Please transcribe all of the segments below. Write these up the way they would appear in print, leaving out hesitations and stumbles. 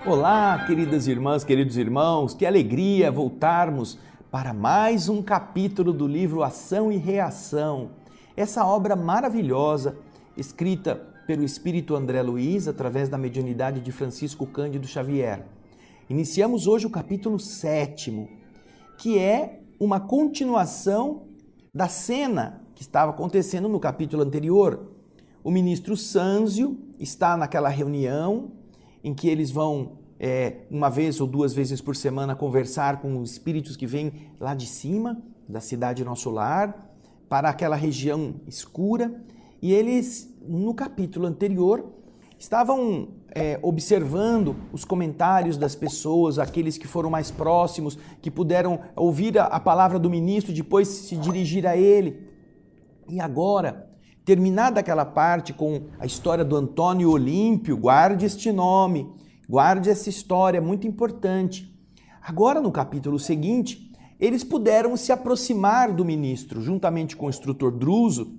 Olá, queridas irmãs, queridos irmãos, que alegria voltarmos para mais um capítulo do livro Ação e Reação. Essa obra maravilhosa, escrita pelo Espírito André Luiz, através da mediunidade de Francisco Cândido Xavier. Iniciamos hoje o capítulo 7º, que é uma continuação da cena que estava acontecendo no capítulo anterior. O ministro Sânzio está naquela reunião em que eles vão uma vez ou duas vezes por semana conversar com os espíritos que vêm lá de cima, da cidade Nosso Lar, para aquela região escura. E eles, no capítulo anterior, estavam observando os comentários das pessoas, aqueles que foram mais próximos, que puderam ouvir a palavra do ministro, depois se dirigir a ele. E agora, terminada aquela parte com a história do Antônio Olímpio, guarde este nome, guarde essa história, muito importante. Agora, no capítulo seguinte, eles puderam se aproximar do ministro, juntamente com o instrutor Druso,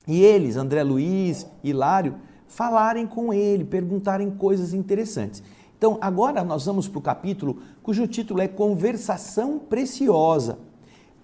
e eles, André Luiz, Hilário, falarem com ele, perguntarem coisas interessantes. Então, agora nós vamos para o capítulo cujo título é Conversação Preciosa.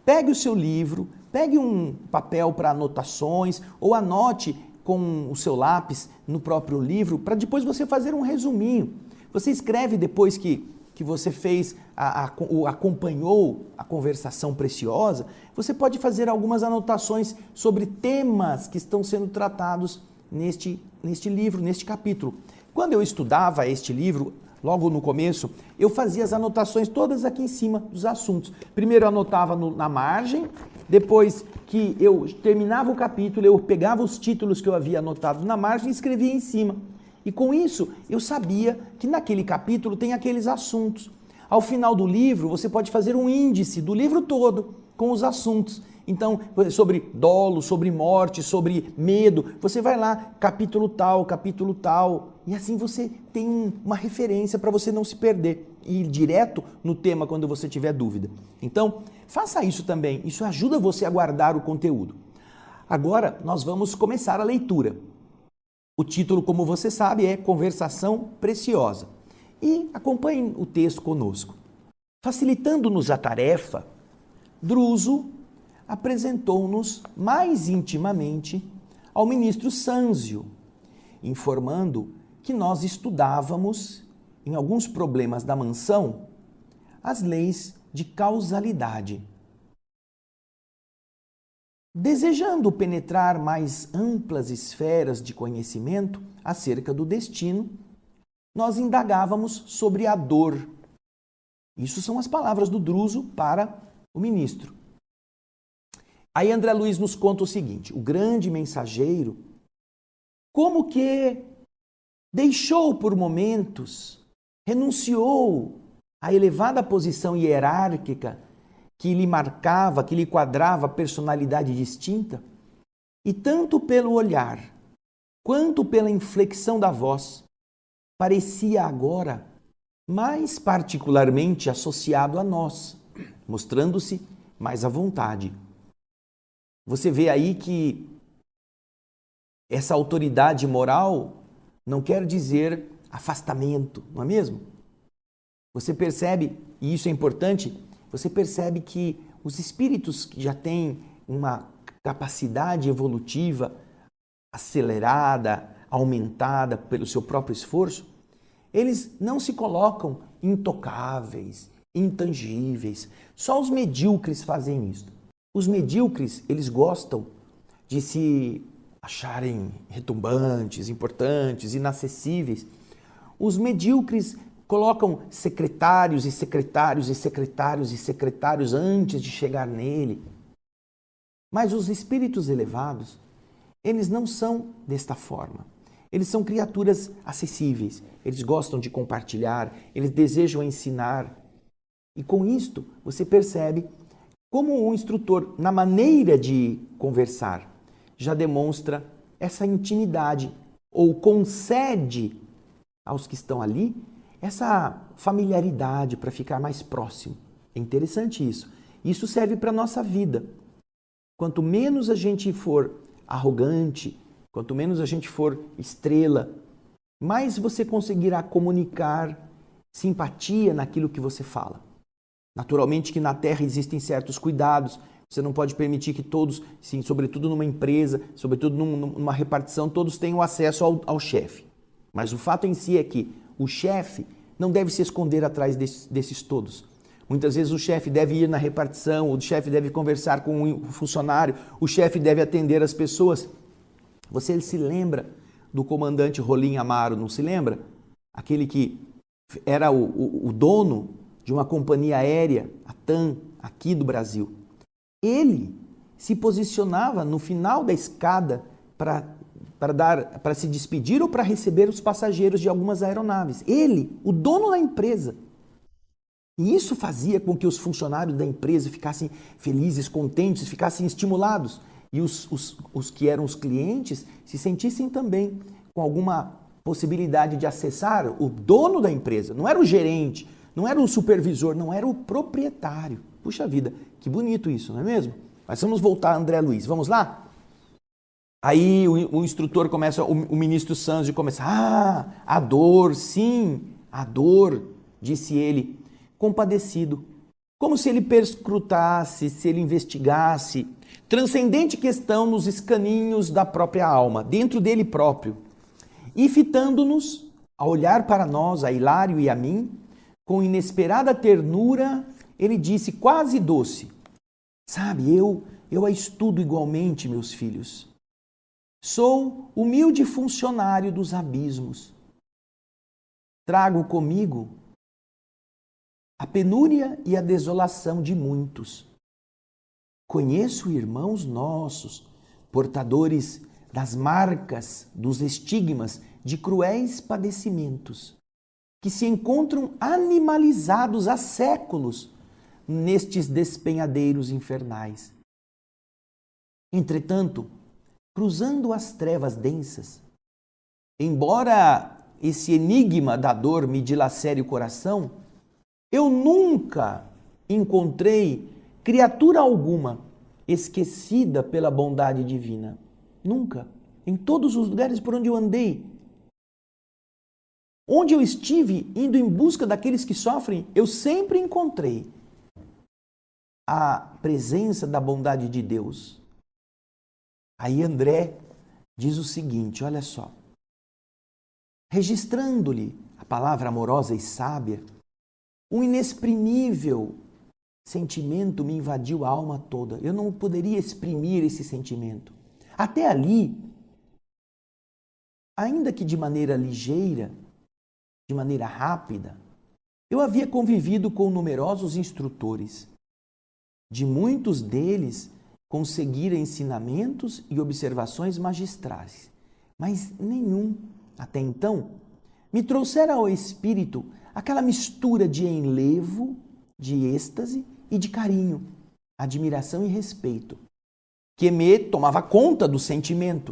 Pegue o seu livro, pegue um papel para anotações ou anote com o seu lápis no próprio livro para depois você fazer um resuminho. Você escreve depois que você fez, acompanhou a conversação preciosa, você pode fazer algumas anotações sobre temas que estão sendo tratados neste livro, neste capítulo. Quando eu estudava este livro, logo no começo, eu fazia as anotações todas aqui em cima dos assuntos. Primeiro eu anotava na margem, depois que eu terminava o capítulo, eu pegava os títulos que eu havia anotado na margem e escrevia em cima. E com isso, eu sabia que naquele capítulo tem aqueles assuntos. Ao final do livro, você pode fazer um índice do livro todo com os assuntos. Então, sobre dolo, sobre morte, sobre medo, você vai lá, capítulo tal, e assim você tem uma referência para você não se perder e ir direto no tema quando você tiver dúvida. Então, faça isso também, isso ajuda você a guardar o conteúdo. Agora, nós vamos começar a leitura. O título, como você sabe, é Conversação Preciosa. E acompanhem o texto conosco. Facilitando-nos a tarefa, Druso apresentou-nos mais intimamente ao ministro Sânzio, informando que nós estudávamos, em alguns problemas da mansão, as leis de causalidade. Desejando penetrar mais amplas esferas de conhecimento acerca do destino, nós indagávamos sobre a dor. Isso são as palavras do Druso para o ministro. Aí André Luiz nos conta o seguinte: o grande mensageiro, como que deixou por momentos, renunciou à elevada posição hierárquica que lhe marcava, que lhe quadrava a personalidade distinta, e tanto pelo olhar, quanto pela inflexão da voz, parecia agora mais particularmente associado a nós, mostrando-se mais à vontade. Você vê aí que essa autoridade moral não quer dizer afastamento, não é mesmo? Você percebe, e isso é importante, você percebe que os espíritos que já têm uma capacidade evolutiva acelerada, aumentada pelo seu próprio esforço, eles não se colocam intocáveis, intangíveis. Só os medíocres fazem isso. Os medíocres, eles gostam de se acharem retumbantes, importantes, inacessíveis. Os medíocres colocam secretários e secretários e secretários e secretários antes de chegar nele. Mas os espíritos elevados, eles não são desta forma. Eles são criaturas acessíveis, eles gostam de compartilhar, eles desejam ensinar. E com isto, você percebe como o instrutor, na maneira de conversar, já demonstra essa intimidade ou concede aos que estão ali essa familiaridade para ficar mais próximo. É interessante isso. Isso serve para a nossa vida. Quanto menos a gente for arrogante, quanto menos a gente for estrela, mais você conseguirá comunicar simpatia naquilo que você fala. Naturalmente que na terra existem certos cuidados, você não pode permitir que todos, sim, sobretudo numa empresa, sobretudo numa repartição, todos tenham acesso ao chefe. Mas o fato em si é que o chefe não deve se esconder atrás desses todos. Muitas vezes o chefe deve ir na repartição, o chefe deve conversar com o funcionário, o chefe deve atender as pessoas. Você se lembra do comandante Rolim Amaro, não se lembra? Aquele que era o dono de uma companhia aérea, a TAM, aqui do Brasil. Ele se posicionava no final da escada para se despedir ou para receber os passageiros de algumas aeronaves. Ele, o dono da empresa. E isso fazia com que os funcionários da empresa ficassem felizes, contentes, ficassem estimulados. E os que eram os clientes se sentissem também com alguma possibilidade de acessar o dono da empresa. Não era o gerente, não era o supervisor, não era o proprietário. Puxa vida, que bonito isso, não é mesmo? Mas vamos voltar a André Luiz, vamos lá? Aí o instrutor começa, o ministro Sanzio começa, a dor, sim, a dor, disse ele, compadecido, como se ele perscrutasse, se ele investigasse, transcendente questão nos escaninhos da própria alma, dentro dele próprio, e fitando-nos, a olhar para nós, a Hilário e a mim, com inesperada ternura, ele disse, quase doce, sabe, eu a estudo igualmente, meus filhos. Sou humilde funcionário dos abismos. Trago comigo a penúria e a desolação de muitos. Conheço irmãos nossos, portadores das marcas, dos estigmas de cruéis padecimentos, que se encontram animalizados há séculos nestes despenhadeiros infernais. Entretanto, cruzando as trevas densas, embora esse enigma da dor me dilacere o coração, eu nunca encontrei criatura alguma esquecida pela bondade divina. Nunca. Em todos os lugares por onde eu andei, onde eu estive indo em busca daqueles que sofrem, eu sempre encontrei a presença da bondade de Deus. Aí André diz o seguinte, olha só, registrando-lhe a palavra amorosa e sábia, um inexprimível sentimento me invadiu a alma toda. Eu não poderia exprimir esse sentimento. Até ali, ainda que de maneira ligeira, de maneira rápida, eu havia convivido com numerosos instrutores. De muitos deles, conseguira ensinamentos e observações magistrais, mas nenhum, até então, me trouxera ao espírito aquela mistura de enlevo, de êxtase e de carinho, admiração e respeito, que me tomava conta do sentimento.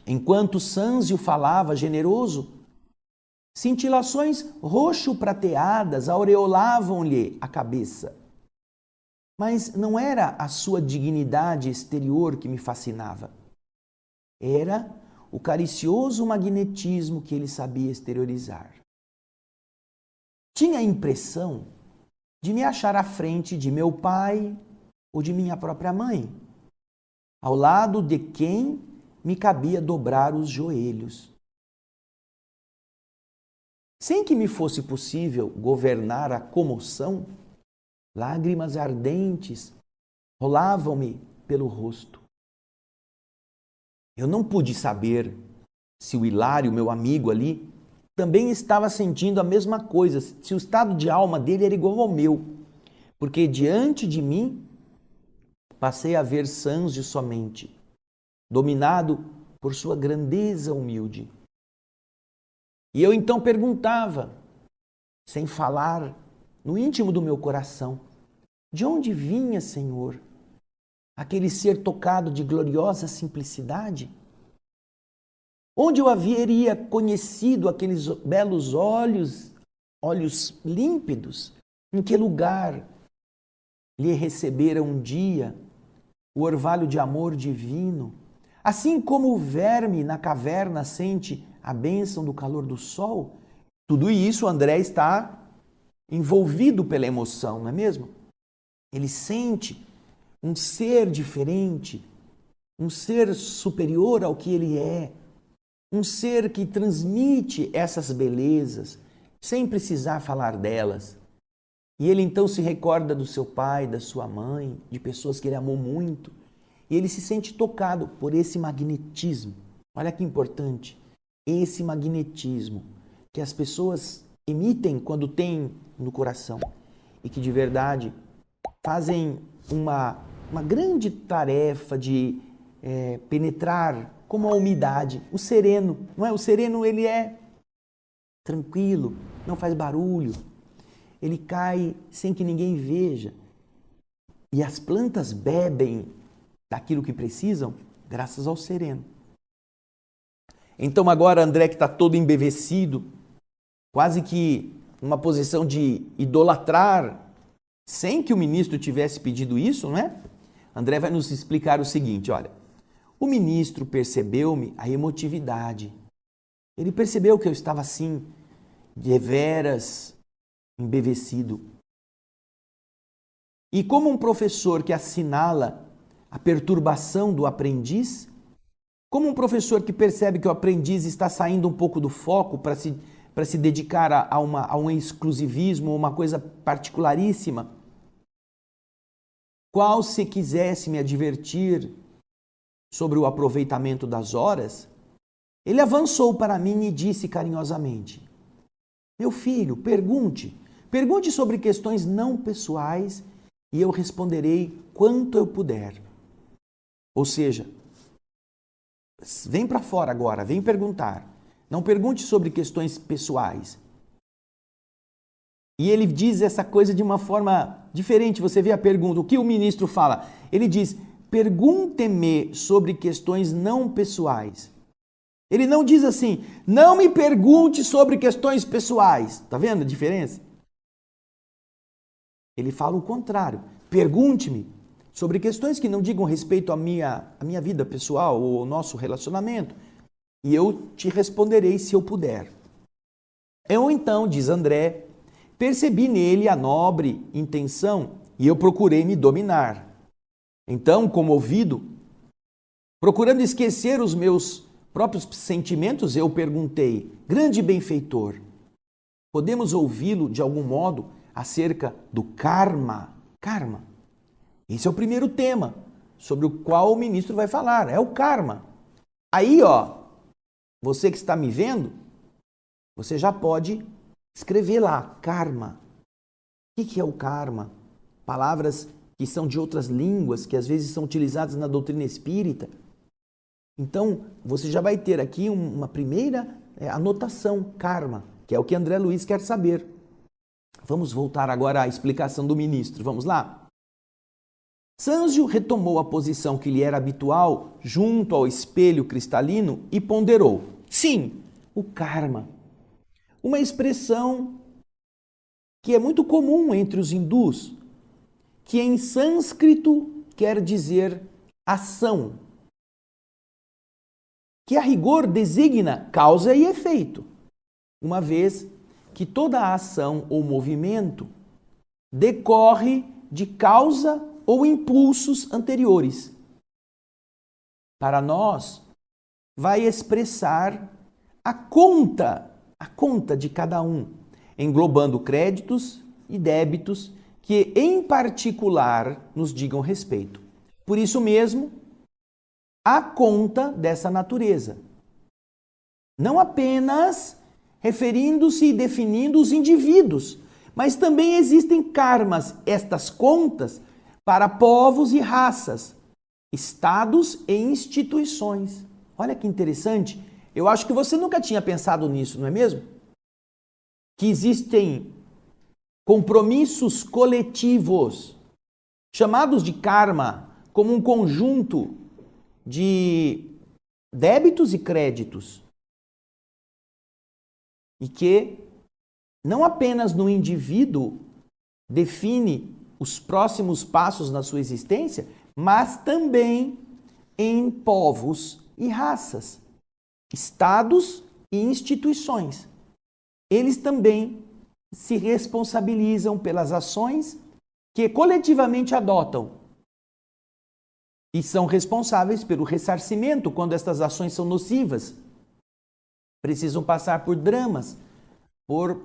Enquanto Sanzio falava generoso, cintilações roxo-prateadas aureolavam-lhe a cabeça. Mas não era a sua dignidade exterior que me fascinava. Era o caricioso magnetismo que ele sabia exteriorizar. Tinha a impressão de me achar à frente de meu pai ou de minha própria mãe, ao lado de quem me cabia dobrar os joelhos. Sem que me fosse possível governar a comoção, lágrimas ardentes rolavam-me pelo rosto. Eu não pude saber se o Hilário, meu amigo ali, também estava sentindo a mesma coisa, se o estado de alma dele era igual ao meu, porque diante de mim passei a ver Sanzio somente, dominado por sua grandeza humilde. E eu então perguntava, sem falar, no íntimo do meu coração, de onde vinha, Senhor, aquele ser tocado de gloriosa simplicidade? Onde eu haveria conhecido aqueles belos olhos límpidos? Em que lugar lhe recebera um dia o orvalho de amor divino? Assim como o verme na caverna sente a bênção do calor do sol, Tudo isso André está envolvido pela emoção, não é mesmo? Ele sente um ser diferente, um ser superior ao que ele é, um ser que transmite essas belezas, sem precisar falar delas. E ele então se recorda do seu pai, da sua mãe, de pessoas que ele amou muito, e ele se sente tocado por esse magnetismo. Olha que importante, esse magnetismo que as pessoas emitem quando têm no coração e que de verdade fazem uma grande tarefa de penetrar como a umidade, o sereno, não é? O sereno ele é tranquilo, não faz barulho, ele cai sem que ninguém veja e as plantas bebem daquilo que precisam graças ao sereno. Então agora André, que está todo embevecido, quase que numa posição de idolatrar, sem que o ministro tivesse pedido isso, não é? André vai nos explicar o seguinte, olha, o ministro percebeu-me a emotividade. Ele percebeu que eu estava assim, deveras embevecido. E como um professor que assinala a perturbação do aprendiz, como um professor que percebe que o aprendiz está saindo um pouco do foco para se dedicar a um exclusivismo, uma coisa particularíssima, qual se quisesse me advertir sobre o aproveitamento das horas, ele avançou para mim e disse carinhosamente, meu filho, pergunte sobre questões não pessoais e eu responderei quanto eu puder. Ou seja, vem para fora agora, vem perguntar. Não pergunte sobre questões pessoais. E ele diz essa coisa de uma forma diferente. Você vê a pergunta, o que o ministro fala? Ele diz, pergunte-me sobre questões não pessoais. Ele não diz assim, não me pergunte sobre questões pessoais. Está vendo a diferença? Ele fala o contrário. Pergunte-me sobre questões que não digam respeito à minha vida pessoal ou ao nosso relacionamento. E eu te responderei se eu puder. Eu então, diz André, percebi nele a nobre intenção e eu procurei me dominar. Então, comovido, procurando esquecer os meus próprios sentimentos, eu perguntei, grande benfeitor, podemos ouvi-lo de algum modo acerca do karma? Karma. Esse é o primeiro tema sobre o qual o ministro vai falar, é o karma. Aí, você que está me vendo, você já pode escrever lá, karma. O que é o karma? Palavras que são de outras línguas, que às vezes são utilizadas na doutrina espírita. Então, você já vai ter aqui uma primeira anotação, karma, que é o que André Luiz quer saber. Vamos voltar agora à explicação do ministro. Vamos lá? Sanzio retomou a posição que lhe era habitual junto ao espelho cristalino e ponderou. Sim, o karma. Uma expressão que é muito comum entre os hindus, que em sânscrito quer dizer ação, que a rigor designa causa e efeito, uma vez que toda a ação ou movimento decorre de causa ou impulsos anteriores. Para nós, vai expressar a conta de cada um, englobando créditos e débitos que, em particular, nos digam respeito. Por isso mesmo, a conta dessa natureza. Não apenas referindo-se e definindo os indivíduos, mas também existem karmas, estas contas, para povos e raças, estados e instituições. Olha que interessante. Eu acho que você nunca tinha pensado nisso, não é mesmo? Que existem compromissos coletivos, chamados de karma, como um conjunto de débitos e créditos. E que não apenas no indivíduo define os próximos passos na sua existência, mas também em povos e raças, estados e instituições. eles também se responsabilizam pelas ações que coletivamente adotam e são responsáveis pelo ressarcimento quando estas ações são nocivas. Precisam passar por dramas, por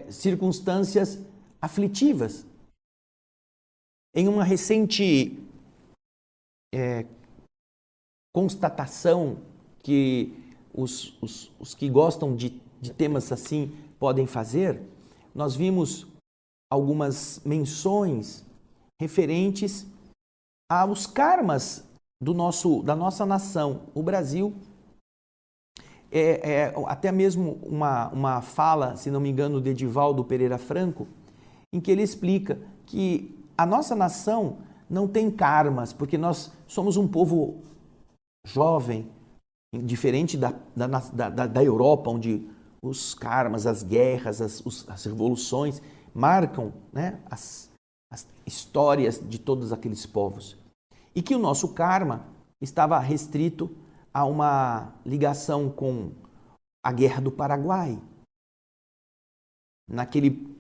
circunstâncias aflitivas. Em uma recente constatação que os que gostam de temas assim podem fazer, nós vimos algumas menções referentes aos karmas da nossa nação, o Brasil. Até mesmo uma fala, se não me engano, de Edivaldo Pereira Franco, em que ele explica que a nossa nação não tem karmas, porque nós somos um povo jovem, diferente da Europa, onde os karmas, as guerras, as revoluções marcam, né, as histórias de todos aqueles povos. E que o nosso karma estava restrito a uma ligação com a Guerra do Paraguai, naquele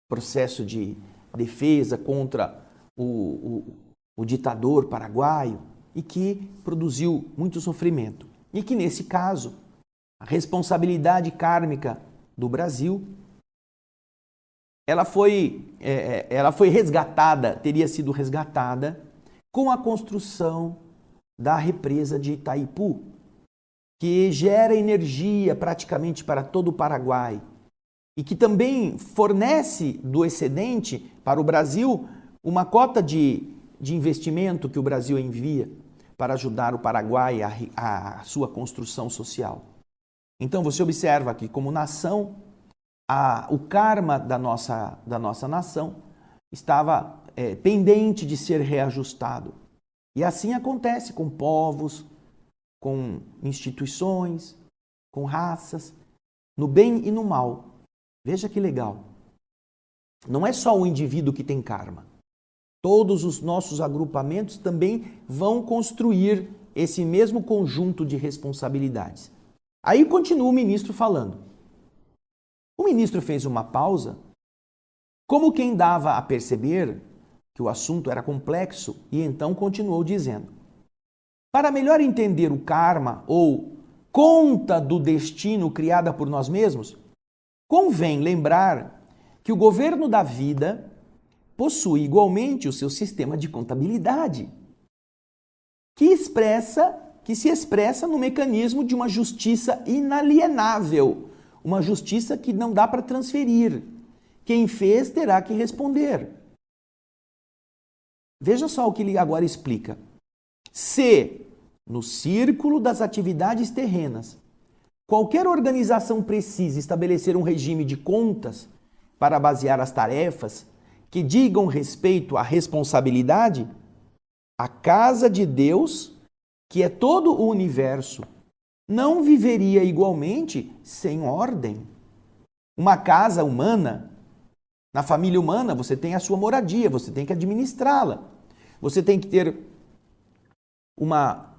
processo de defesa contra o ditador paraguaio e que produziu muito sofrimento. E que, nesse caso, a responsabilidade kármica do Brasil, ela foi resgatada, teria sido resgatada com a construção da represa de Itaipu, que gera energia praticamente para todo o Paraguai e que também fornece do excedente para o Brasil uma cota de investimento que o Brasil envia para ajudar o Paraguai a sua construção social. Então você observa que, como nação, o karma da nossa nação estava pendente de ser reajustado. E assim acontece com povos, com instituições, com raças, no bem e no mal. Veja que legal. Não é só o indivíduo que tem karma. Todos os nossos agrupamentos também vão construir esse mesmo conjunto de responsabilidades. Aí continua o ministro falando. O ministro fez uma pausa, como quem dava a perceber que o assunto era complexo, e então continuou dizendo: para melhor entender o karma ou conta do destino criada por nós mesmos, convém lembrar que o governo da vida possui igualmente o seu sistema de contabilidade, que se expressa no mecanismo de uma justiça inalienável, uma justiça que não dá para transferir. Quem fez terá que responder. Veja só o que ele agora explica. Se, no círculo das atividades terrenas, qualquer organização precisa estabelecer um regime de contas para basear as tarefas que digam respeito à responsabilidade, a casa de Deus, que é todo o universo, não viveria igualmente sem ordem. Uma casa humana, na família humana, você tem a sua moradia, você tem que administrá-la. Você tem que ter uma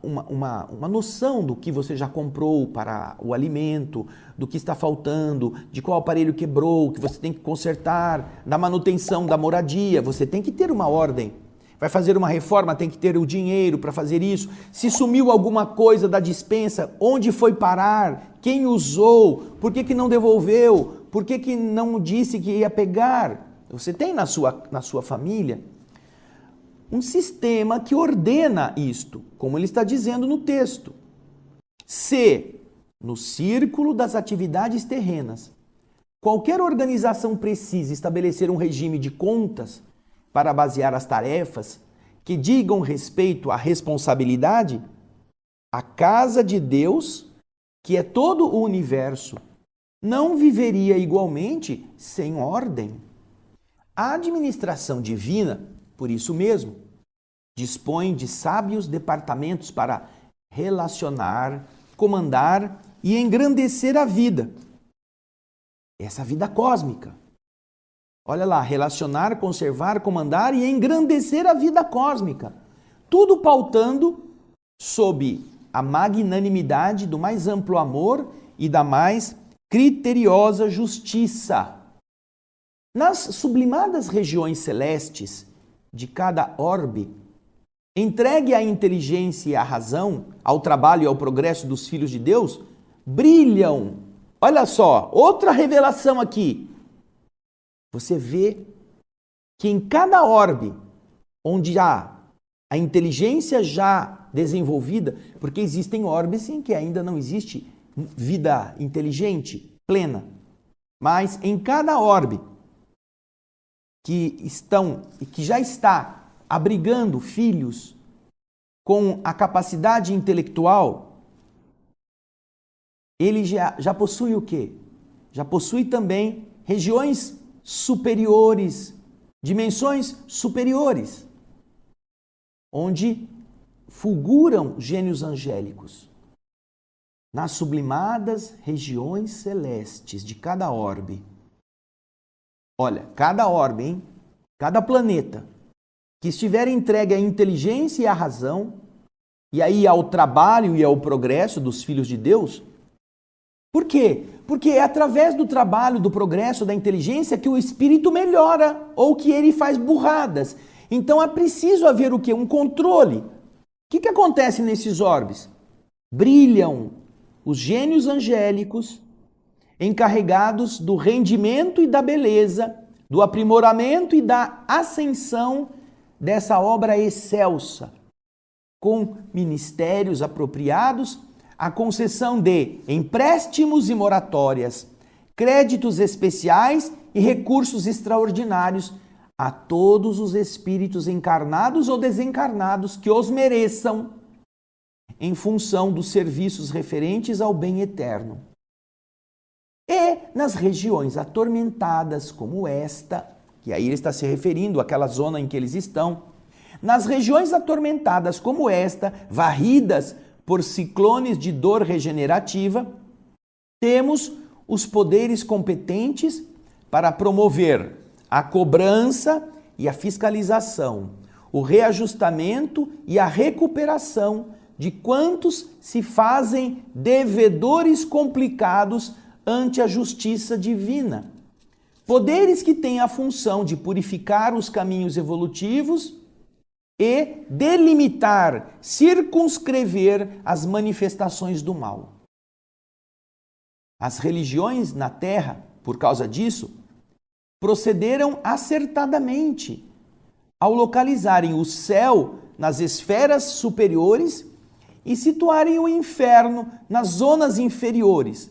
noção do que você já comprou para o alimento, do que está faltando, de qual aparelho quebrou, que você tem que consertar, da manutenção da moradia. Você tem que ter uma ordem. Vai fazer uma reforma, tem que ter o dinheiro para fazer isso. Se sumiu alguma coisa da despensa, onde foi parar? Quem usou? Por que não devolveu? Por que não disse que ia pegar? Você tem na sua família um sistema que ordena isto, como ele está dizendo no texto. Se, no círculo das atividades terrenas, qualquer organização precisa estabelecer um regime de contas para basear as tarefas que digam respeito à responsabilidade, a casa de Deus, que é todo o universo, não viveria igualmente sem ordem. A administração divina, por isso mesmo, dispõe de sábios departamentos para relacionar, comandar e engrandecer a vida. Essa vida cósmica. Olha lá, relacionar, conservar, comandar e engrandecer a vida cósmica. Tudo pautando sob a magnanimidade do mais amplo amor e da mais criteriosa justiça. Nas sublimadas regiões celestes de cada orbe, entregue à inteligência e à razão, ao trabalho e ao progresso dos filhos de Deus, brilham. Olha só, outra revelação aqui. Você vê que em cada orbe, onde há a inteligência já desenvolvida, porque existem orbes em que ainda não existe vida inteligente plena, mas em cada orbe que já está abrigando filhos com a capacidade intelectual, ele já possui o quê? Já possui também regiões superiores, dimensões superiores, onde fulguram gênios angélicos. Nas sublimadas regiões celestes de cada orbe. Olha, cada orbe, hein? Cada planeta que estiver entregue à inteligência e à razão, e aí ao trabalho e ao progresso dos filhos de Deus. Por quê? Porque é através do trabalho, do progresso, da inteligência que o espírito melhora ou que ele faz burradas. Então é preciso haver o quê? Um controle. O que acontece nesses orbes? Brilham os gênios angélicos encarregados do rendimento e da beleza, do aprimoramento e da ascensão dessa obra excelsa, com ministérios apropriados, a concessão de empréstimos e moratórias, créditos especiais e recursos extraordinários a todos os espíritos encarnados ou desencarnados que os mereçam, em função dos serviços referentes ao bem eterno. E nas regiões atormentadas como esta, que aí ele está se referindo àquela zona em que eles estão, nas regiões atormentadas como esta, varridas por ciclones de dor regenerativa, temos os poderes competentes para promover a cobrança e a fiscalização, o reajustamento e a recuperação de quantos se fazem devedores complicados ante a justiça divina. Poderes que têm a função de purificar os caminhos evolutivos e delimitar, circunscrever as manifestações do mal. As religiões na Terra, por causa disso, procederam acertadamente ao localizarem o céu nas esferas superiores e situarem o inferno nas zonas inferiores,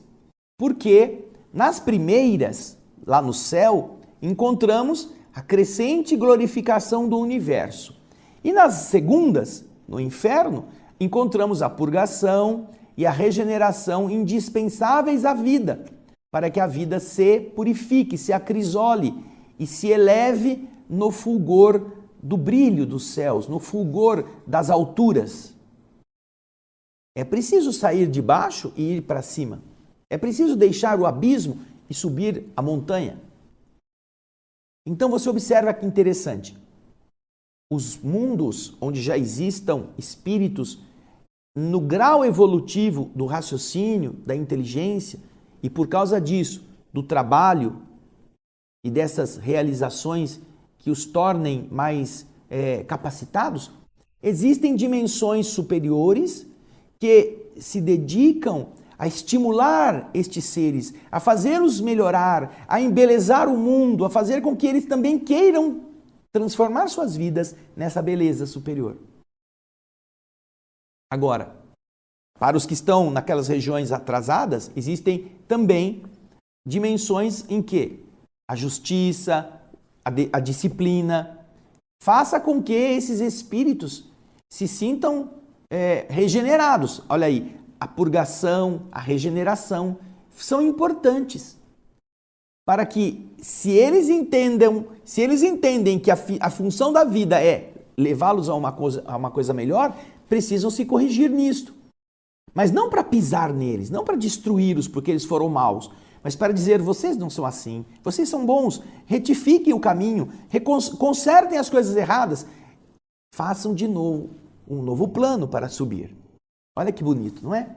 porque nas primeiras, lá no céu, encontramos a crescente glorificação do universo. E nas segundas, no inferno, encontramos a purgação e a regeneração indispensáveis à vida, para que a vida se purifique, se acrisole e se eleve no fulgor do brilho dos céus, no fulgor das alturas. É preciso sair de baixo e ir para cima. É preciso deixar o abismo e subir a montanha. Então você observa que interessante. Os mundos onde já existam espíritos no grau evolutivo do raciocínio, da inteligência, e por causa disso, do trabalho e dessas realizações que os tornem mais capacitados, existem dimensões superiores que se dedicam a estimular estes seres, a fazê-los melhorar, a embelezar o mundo, a fazer com que eles também queiram transformar suas vidas nessa beleza superior. Agora, para os que estão naquelas regiões atrasadas, existem também dimensões em que a justiça, a disciplina, faça com que esses espíritos se sintam regenerados. Olha aí, a purgação, a regeneração são importantes para que, se eles entendem que a função da vida é levá-los a uma coisa melhor, precisam se corrigir nisto. Mas não para pisar neles, não para destruí-los porque eles foram maus, mas para dizer, vocês não são assim, vocês são bons, retifiquem o caminho, consertem as coisas erradas, façam de novo um novo plano para subir. Olha que bonito, não é?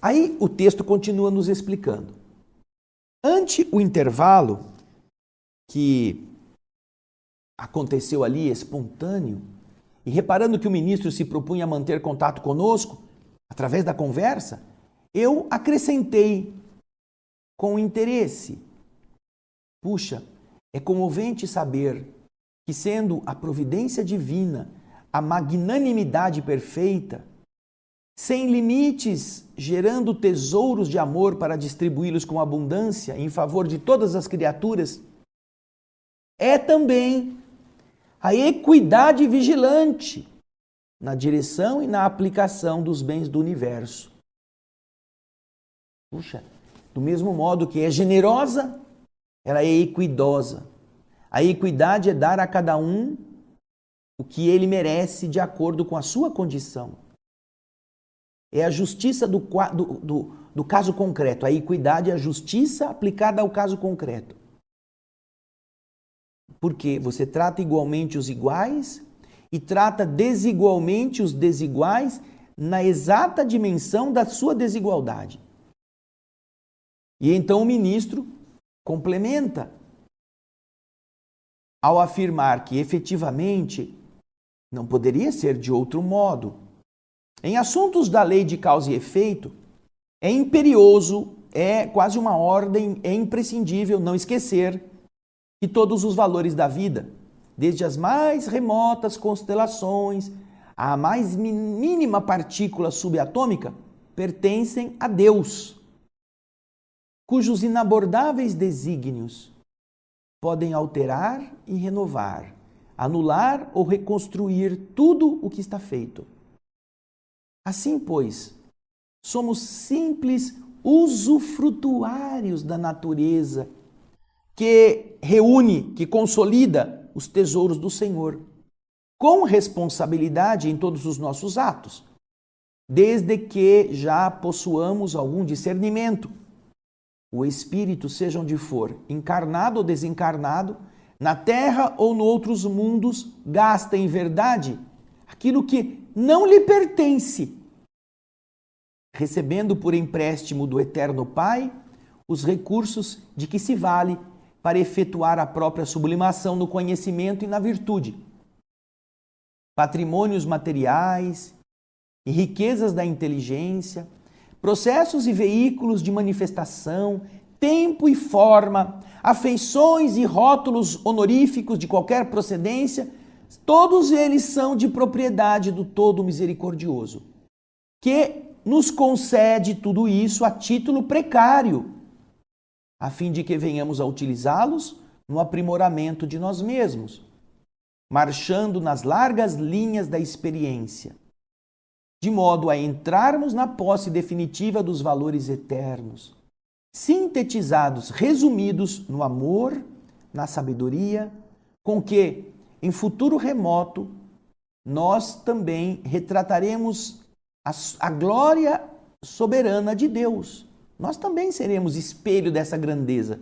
Aí o texto continua nos explicando. Ante o intervalo que aconteceu ali espontâneo, e reparando que o ministro se propunha a manter contato conosco, através da conversa, eu acrescentei com interesse. Puxa, é comovente saber que, sendo a providência divina, a magnanimidade perfeita, sem limites, gerando tesouros de amor para distribuí-los com abundância em favor de todas as criaturas, é também a equidade vigilante na direção e na aplicação dos bens do universo. Puxa, do mesmo modo que é generosa, ela é equidosa. A equidade é dar a cada um o que ele merece de acordo com a sua condição. É a justiça do caso concreto. A equidade é a justiça aplicada ao caso concreto. Porque você trata igualmente os iguais e trata desigualmente os desiguais na exata dimensão da sua desigualdade. E então o ministro complementa ao afirmar que efetivamente não poderia ser de outro modo. Em assuntos da lei de causa e efeito, é imperioso, é quase uma ordem, é imprescindível não esquecer que todos os valores da vida, desde as mais remotas constelações à mais mínima partícula subatômica, pertencem a Deus, cujos inabordáveis desígnios podem alterar e renovar, anular ou reconstruir tudo o que está feito. Assim, pois, somos simples usufrutuários da natureza que reúne, que consolida os tesouros do Senhor, com responsabilidade em todos os nossos atos, desde que já possuamos algum discernimento. O espírito, seja onde for, encarnado ou desencarnado, na terra ou nos outros mundos, gasta em verdade aquilo que não lhe pertence, recebendo por empréstimo do Eterno Pai os recursos de que se vale para efetuar a própria sublimação no conhecimento e na virtude. Patrimônios materiais e riquezas da inteligência, processos e veículos de manifestação, tempo e forma, afeições e rótulos honoríficos de qualquer procedência, todos eles são de propriedade do Todo Misericordioso, que nos concede tudo isso a título precário, a fim de que venhamos a utilizá-los no aprimoramento de nós mesmos, marchando nas largas linhas da experiência, de modo a entrarmos na posse definitiva dos valores eternos, sintetizados, resumidos no amor, na sabedoria, com que, em futuro remoto, nós também retrataremos a glória soberana de Deus. Nós também seremos espelho dessa grandeza.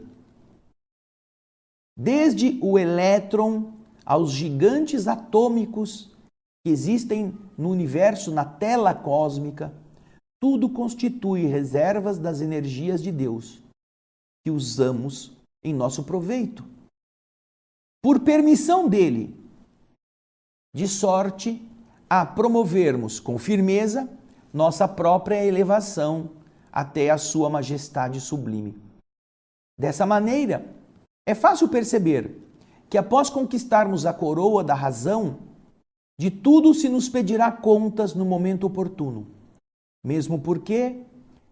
Desde o elétron aos gigantes atômicos que existem no universo, na tela cósmica, tudo constitui reservas das energias de Deus, que usamos em nosso proveito, por permissão dele, de sorte a promovermos com firmeza nossa própria elevação até a sua majestade sublime. Dessa maneira, é fácil perceber que após conquistarmos a coroa da razão, de tudo se nos pedirá contas no momento oportuno, mesmo porque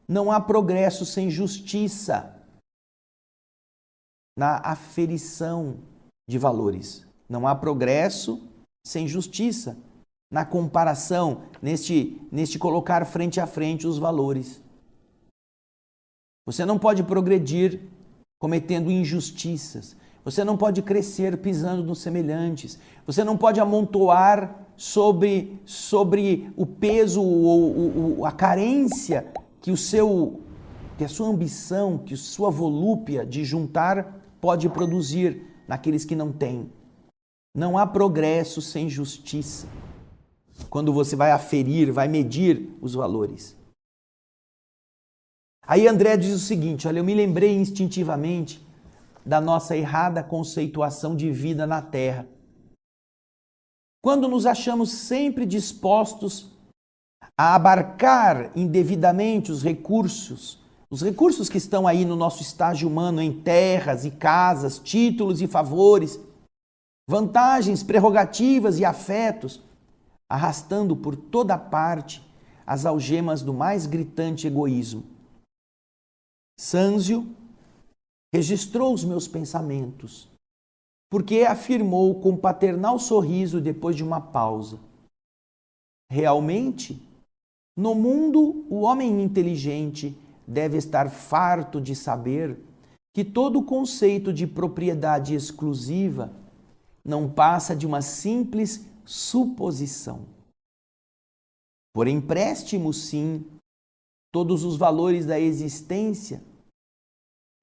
não há progresso sem justiça na aferição de valores. Não há progresso sem justiça na comparação, neste colocar frente a frente os valores. Você não pode progredir cometendo injustiças. Você não pode crescer pisando nos semelhantes. Você não pode amontoar sobre o peso ou a carência que a sua ambição, que a sua volúpia de juntar pode produzir naqueles que não têm. Não há progresso sem justiça. Quando você vai aferir, vai medir os valores. Aí André diz o seguinte, olha, eu me lembrei instintivamente da nossa errada conceituação de vida na Terra. Quando nos achamos sempre dispostos a abarcar indevidamente os recursos que estão aí no nosso estágio humano em terras e casas, títulos e favores, vantagens, prerrogativas e afetos, arrastando por toda parte as algemas do mais gritante egoísmo. Sanzio registrou os meus pensamentos, porque afirmou com paternal sorriso depois de uma pausa: realmente, no mundo, o homem inteligente deve estar farto de saber que todo o conceito de propriedade exclusiva não passa de uma simples suposição. Por empréstimo, sim, todos os valores da existência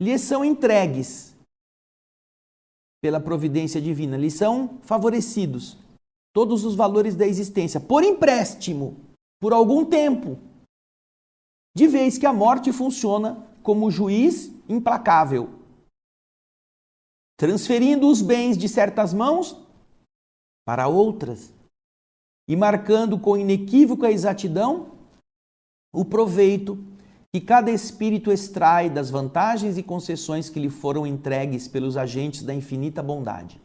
lhes são entregues pela providência divina, lhes são favorecidos todos os valores da existência, por empréstimo, por algum tempo, de vez que a morte funciona como juiz implacável, transferindo os bens de certas mãos para outras e marcando com inequívoca exatidão o proveito que cada espírito extrai das vantagens e concessões que lhe foram entregues pelos agentes da infinita bondade.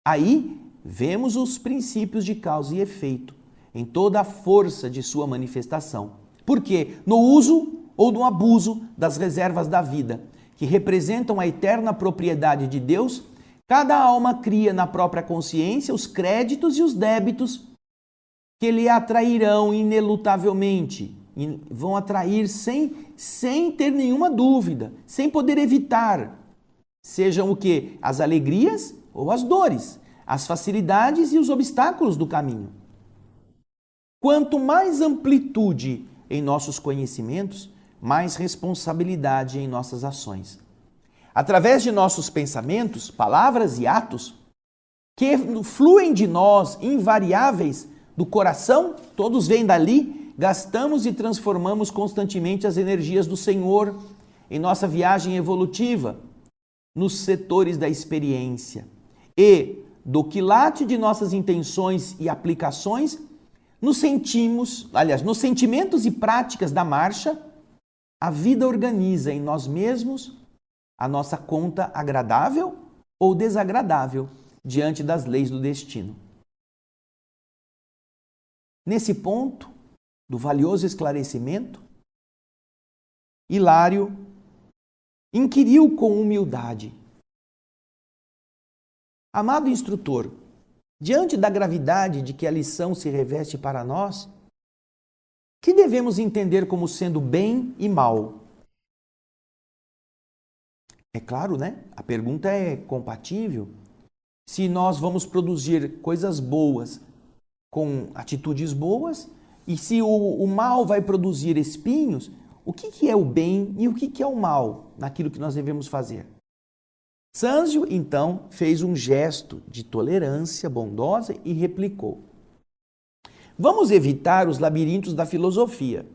Aí vemos os princípios de causa e efeito em toda a força de sua manifestação. Porque no uso ou no abuso das reservas da vida, que representam a eterna propriedade de Deus, cada alma cria na própria consciência os créditos e os débitos que lhe atrairão inelutavelmente, vão atrair sem ter nenhuma dúvida, sem poder evitar, sejam o quê? As alegrias ou as dores, as facilidades e os obstáculos do caminho. Quanto mais amplitude em nossos conhecimentos, mais responsabilidade em nossas ações. Através de nossos pensamentos, palavras e atos, que fluem de nós, invariáveis, do coração, todos vêm dali, gastamos e transformamos constantemente as energias do Senhor em nossa viagem evolutiva, nos setores da experiência. E, do quilate de nossas intenções e aplicações, nos sentimentos e práticas da marcha, a vida organiza em nós mesmos a nossa conta agradável ou desagradável diante das leis do destino. Nesse ponto do valioso esclarecimento, Hilário inquiriu com humildade: amado instrutor, diante da gravidade de que a lição se reveste para nós, que devemos entender como sendo bem e mal? É claro, né? A pergunta é compatível. Se nós vamos produzir coisas boas com atitudes boas, e se o mal vai produzir espinhos, o que é o bem e o que é o mal naquilo que nós devemos fazer? Sanzio, então, fez um gesto de tolerância bondosa e replicou: vamos evitar os labirintos da filosofia,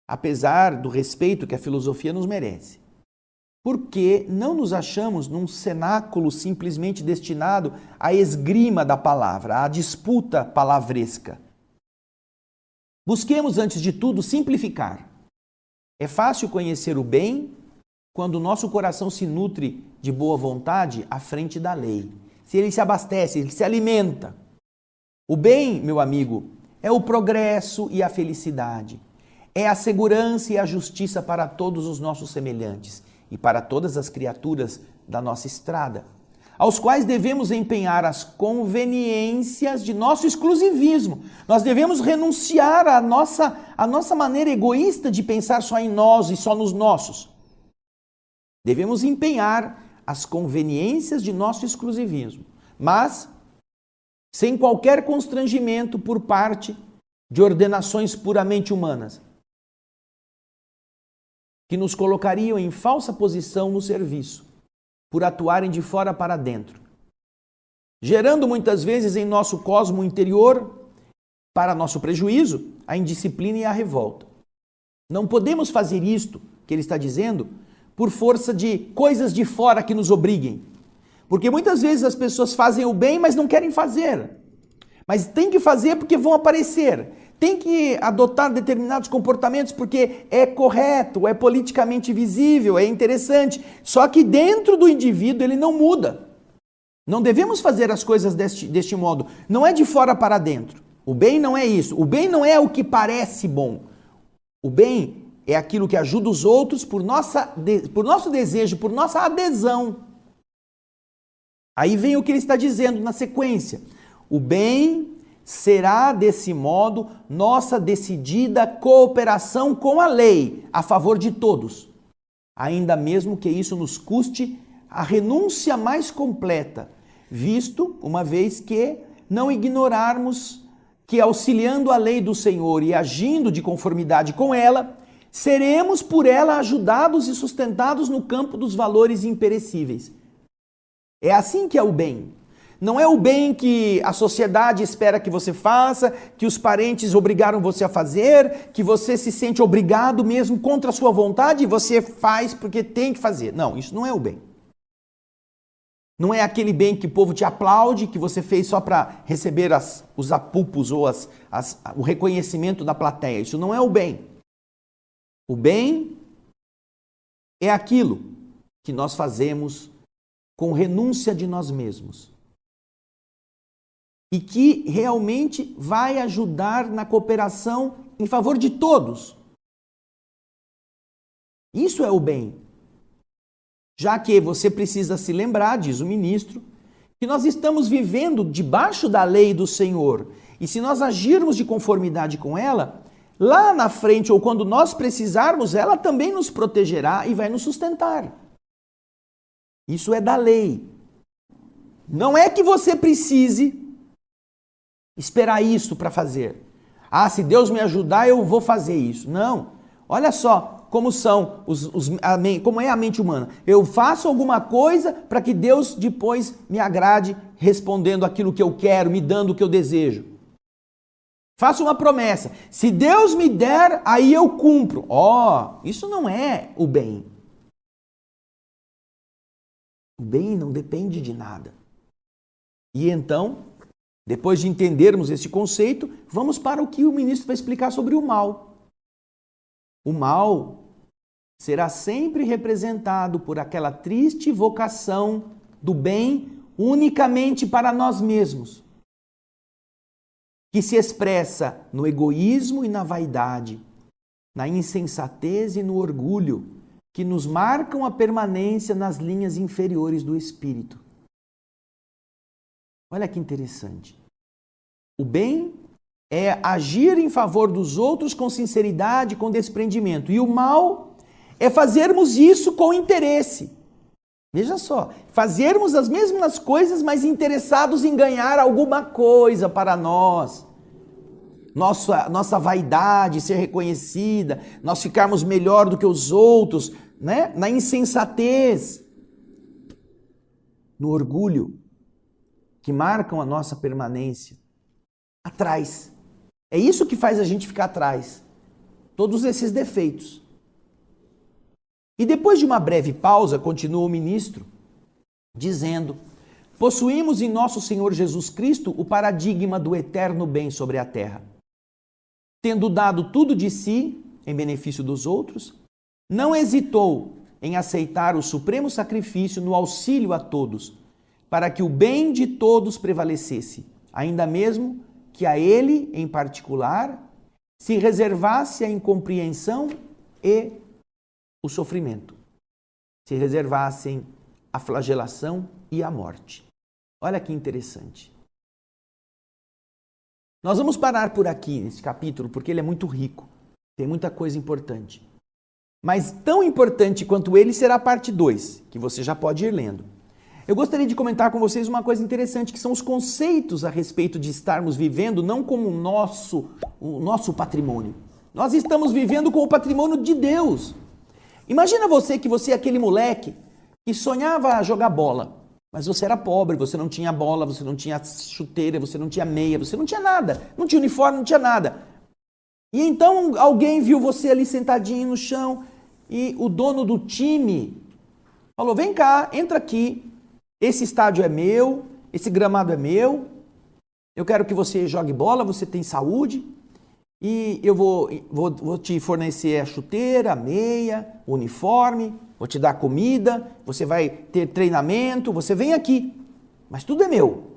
apesar do respeito que a filosofia nos merece. Porque não nos achamos num cenáculo simplesmente destinado à esgrima da palavra, à disputa palavresca. Busquemos, antes de tudo, simplificar. É fácil conhecer o bem quando o nosso coração se nutre de boa vontade à frente da lei. Se ele se abastece, ele se alimenta. O bem, meu amigo, é o progresso e a felicidade. É a segurança e a justiça para todos os nossos semelhantes e para todas as criaturas da nossa estrada, aos quais devemos empenhar as conveniências de nosso exclusivismo. Nós devemos renunciar à nossa maneira egoísta de pensar só em nós e só nos nossos. Devemos empenhar as conveniências de nosso exclusivismo, mas sem qualquer constrangimento por parte de ordenações puramente humanas, que nos colocariam em falsa posição no serviço, por atuarem de fora para dentro, gerando muitas vezes em nosso cosmo interior, para nosso prejuízo, a indisciplina e a revolta. Não podemos fazer isto, que ele está dizendo, por força de coisas de fora que nos obriguem. Porque muitas vezes as pessoas fazem o bem, mas não querem fazer. Mas tem que fazer porque vão aparecer. Tem que adotar determinados comportamentos porque é correto, é politicamente visível, é interessante. Só que dentro do indivíduo ele não muda. Não devemos fazer as coisas deste modo. Não é de fora para dentro. O bem não é isso. O bem não é o que parece bom. O bem é aquilo que ajuda os outros por nosso desejo, por nossa adesão. Aí vem o que ele está dizendo na sequência. O bem será, desse modo, nossa decidida cooperação com a lei, a favor de todos. Ainda mesmo que isso nos custe a renúncia mais completa, visto, uma vez que não ignorarmos que, auxiliando a lei do Senhor e agindo de conformidade com ela, seremos por ela ajudados e sustentados no campo dos valores imperecíveis. É assim que é o bem. Não é o bem que a sociedade espera que você faça, que os parentes obrigaram você a fazer, que você se sente obrigado mesmo contra a sua vontade e você faz porque tem que fazer. Não, isso não é o bem. Não é aquele bem que o povo te aplaude, que você fez só para receber os apupos ou o reconhecimento da plateia. Isso não é o bem. O bem é aquilo que nós fazemos com renúncia de nós mesmos. E que realmente vai ajudar na cooperação em favor de todos. Isso é o bem. Já que você precisa se lembrar, diz o ministro, que nós estamos vivendo debaixo da lei do Senhor. E se nós agirmos de conformidade com ela, lá na frente ou quando nós precisarmos, ela também nos protegerá e vai nos sustentar. Isso é da lei. Não é que você precise esperar isso para fazer. Ah, se Deus me ajudar, eu vou fazer isso. Não. Olha só como como é a mente humana. Eu faço alguma coisa para que Deus depois me agrade, respondendo aquilo que eu quero, me dando o que eu desejo. Faço uma promessa. Se Deus me der, aí eu cumpro. Isso não é o bem. O bem não depende de nada. E então, depois de entendermos esse conceito, vamos para o que o ministro vai explicar sobre o mal. O mal será sempre representado por aquela triste vocação do bem unicamente para nós mesmos, que se expressa no egoísmo e na vaidade, na insensatez e no orgulho, que nos marcam a permanência nas linhas inferiores do espírito. Olha que interessante. O bem é agir em favor dos outros com sinceridade, com desprendimento. E o mal é fazermos isso com interesse. Veja só, fazermos as mesmas coisas, mas interessados em ganhar alguma coisa para nós. Nossa vaidade ser reconhecida, nós ficarmos melhor do que os outros, né? Na insensatez, no orgulho, que marcam a nossa permanência atrás. É isso que faz a gente ficar atrás. Todos esses defeitos. E depois de uma breve pausa, continua o ministro, dizendo: possuímos em nosso Senhor Jesus Cristo o paradigma do eterno bem sobre a terra. Tendo dado tudo de si em benefício dos outros, não hesitou em aceitar o supremo sacrifício no auxílio a todos, para que o bem de todos prevalecesse, ainda mesmo que a ele, em particular, se reservasse a incompreensão e o sofrimento, se reservassem a flagelação e a morte. Olha que interessante. Nós vamos parar por aqui nesse capítulo, porque ele é muito rico, tem muita coisa importante. Mas tão importante quanto ele será a parte 2, que você já pode ir lendo. Eu gostaria de comentar com vocês uma coisa interessante, que são os conceitos a respeito de estarmos vivendo não como o nosso patrimônio. Nós estamos vivendo com o patrimônio de Deus. Imagina que você é aquele moleque que sonhava jogar bola, mas você era pobre, você não tinha bola, você não tinha chuteira, você não tinha meia, você não tinha nada, não tinha uniforme, não tinha nada. E então alguém viu você ali sentadinho no chão e o dono do time falou, vem cá, entra aqui, esse estádio é meu, esse gramado é meu, eu quero que você jogue bola, você tem saúde e eu vou te fornecer a chuteira, a meia, o uniforme, vou te dar comida, você vai ter treinamento, você vem aqui, mas tudo é meu.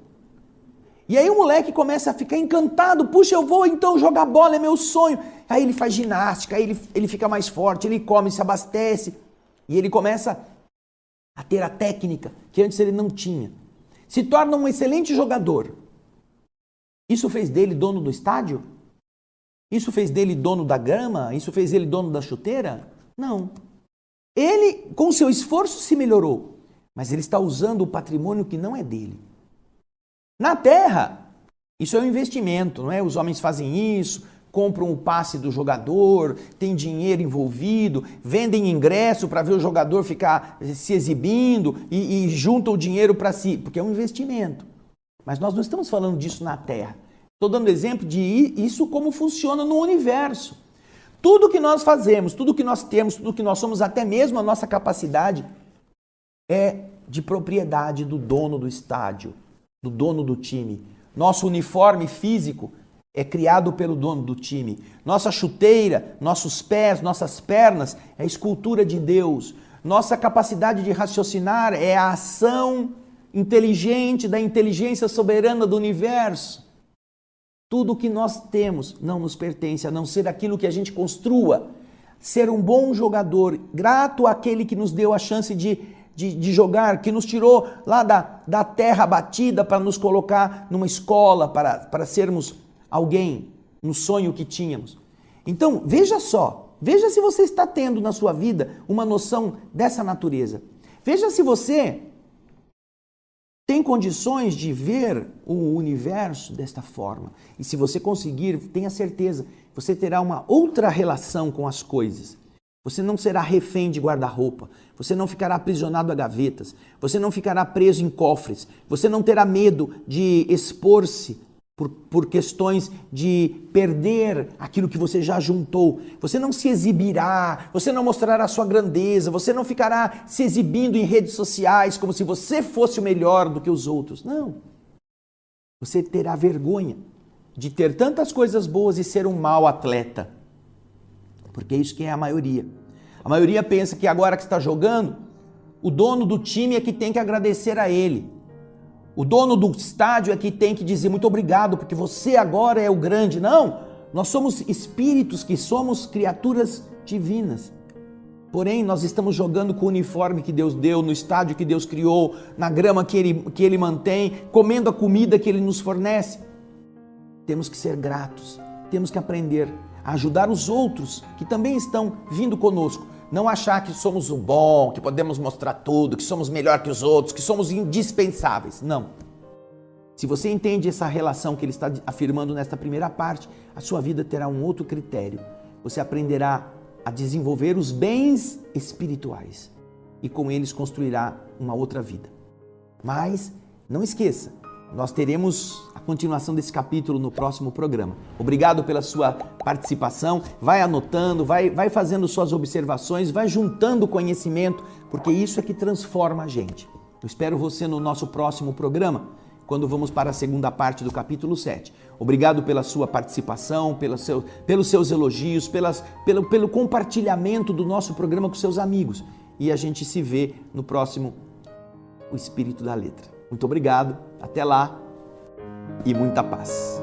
E aí o moleque começa a ficar encantado, puxa, eu vou então jogar bola, é meu sonho. Aí ele faz ginástica, aí ele fica mais forte, ele come, se abastece e ele começa a ter a técnica que antes ele não tinha. Se torna um excelente jogador. Isso fez dele dono do estádio? Isso fez dele dono da grama? Isso fez ele dono da chuteira? Não. Ele, com seu esforço, se melhorou, mas ele está usando o patrimônio que não é dele. Na terra, isso é um investimento, não é? Os homens fazem isso, compram o passe do jogador, tem dinheiro envolvido, vendem ingresso para ver o jogador ficar se exibindo e juntam o dinheiro para si, porque é um investimento. Mas nós não estamos falando disso na terra. Estou dando exemplo de isso como funciona no universo. Tudo que nós fazemos, tudo que nós temos, tudo que nós somos, até mesmo a nossa capacidade, é de propriedade do dono do estádio, do dono do time. Nosso uniforme físico é criado pelo dono do time. Nossa chuteira, nossos pés, nossas pernas é escultura de Deus. Nossa capacidade de raciocinar é a ação inteligente da inteligência soberana do universo. Tudo o que nós temos não nos pertence, a não ser aquilo que a gente construa. Ser um bom jogador, grato àquele que nos deu a chance de jogar, que nos tirou lá da terra batida para nos colocar numa escola, para sermos alguém, no sonho que tínhamos. Então, veja só, veja se você está tendo na sua vida uma noção dessa natureza. Veja se você tem condições de ver o universo desta forma. E se você conseguir, tenha certeza, você terá uma outra relação com as coisas. Você não será refém de guarda-roupa, você não ficará aprisionado a gavetas, você não ficará preso em cofres, você não terá medo de expor-se por questões de perder aquilo que você já juntou. Você não se exibirá, você não mostrará a sua grandeza, você não ficará se exibindo em redes sociais como se você fosse o melhor do que os outros. Não. Você terá vergonha de ter tantas coisas boas e ser um mau atleta. Porque é isso que é a maioria. A maioria pensa que agora que está jogando, o dono do time é que tem que agradecer a ele. O dono do estádio é que tem que dizer muito obrigado, porque você agora é o grande. Não, nós somos espíritos que somos criaturas divinas. Porém, nós estamos jogando com o uniforme que Deus deu, no estádio que Deus criou, na grama que Ele mantém, comendo a comida que Ele nos fornece. Temos que ser gratos, temos que aprender a ajudar os outros que também estão vindo conosco. Não achar que somos o bom, que podemos mostrar tudo, que somos melhor que os outros, que somos indispensáveis. Não. Se você entende essa relação que ele está afirmando nesta primeira parte, a sua vida terá um outro critério. Você aprenderá a desenvolver os bens espirituais e com eles construirá uma outra vida. Mas não esqueça, nós teremos a continuação desse capítulo no próximo programa. Obrigado pela sua participação. Vai anotando, vai fazendo suas observações, vai juntando conhecimento, porque isso é que transforma a gente. Eu espero você no nosso próximo programa, quando vamos para a segunda parte do capítulo 7. Obrigado pela sua participação, pelos seus elogios, pelo compartilhamento do nosso programa com seus amigos. E a gente se vê no próximo O Espírito da Letra. Muito obrigado, até lá e muita paz.